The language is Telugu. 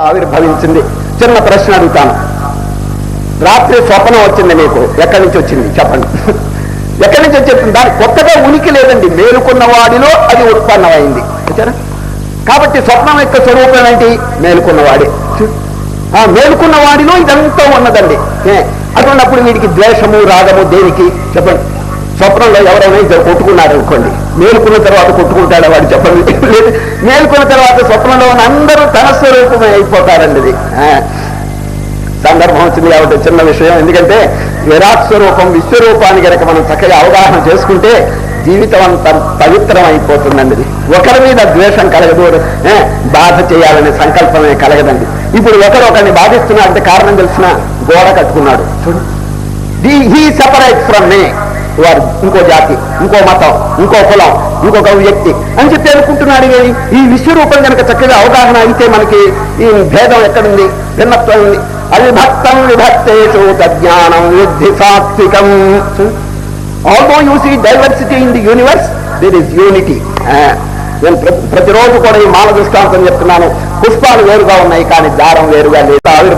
ఆవిర్భవించింది. చిన్న ప్రశ్న అడుగుతాను. రాత్రి స్వప్నం వచ్చింది మీకు, ఎక్కడి నుంచి వచ్చింది చెప్పండి. ఎక్కడి నుంచి వచ్చేసింది? దానికి కొత్తగా ఉనికి లేదండి, మేలుకున్న వాడిలో అది ఉత్పన్నమైంది. వచ్చారా? కాబట్టి స్వప్నం యొక్క స్వరూపం ఏంటి? మేలుకున్నవాడే. ఆ మేలుకున్న వాడిలో ఇదంతా ఉన్నదండి. అటువంటిప్పుడు వీడికి ద్వేషము రాగము దేనికి చెప్పండి? స్వప్నంలో ఎవరైనా ఇద్దరు కొట్టుకున్నారు అనుకోండి, మేలుకున్న తర్వాత కొట్టుకుంటాడా వాడు చెప్పండి? లేదు, మేలుకున్న తర్వాత స్వప్నంలో ఉన్న అందరూ తన స్వరూపమే అయిపోతారండి. ఇది సందర్భం వచ్చింది కాబట్టి చిన్న విషయం. ఎందుకంటే విరాట్ స్వరూపం విశ్వరూపాన్ని కనుక మనం చక్కగా అవగాహన చేసుకుంటే జీవితం అంతా పవిత్రం అయిపోతుందండి. ఇది ఒకరి మీద ద్వేషం కలగదు, బాధ చేయాలనే సంకల్పమే కలగదండి. ఇప్పుడు ఒకరిని బాధిస్తున్నాడంటే కారణం తెలిసిన గోడ కట్టుకున్నాడు చూడు. హీ సెపరేట్ ఫ్రమ్ మీ, వారు ఇంకో జాతి, ఇంకో మతం, ఇంకో కులం, ఇంకొక వ్యక్తి అని చెప్పి అనుకుంటున్నాడు. ఈ విశ్వరూపం కనుక చక్కగా అవగాహన అయితే మనకి ఈ భేదం ఎక్కడుంది? భిన్నత్వం ఉంది. అవిభక్తం విభక్తేషు తజ్ఞానం యుద్ధి సాత్వికం. Although you see diversity in the universe, there is unity. నేను ప్రతిరోజు కూడా ఈ మాల దృష్టాంతం చెప్తున్నాను. పుష్పాలు వేరుగా ఉన్నాయి కానీ దారం వేరుగా లేదు.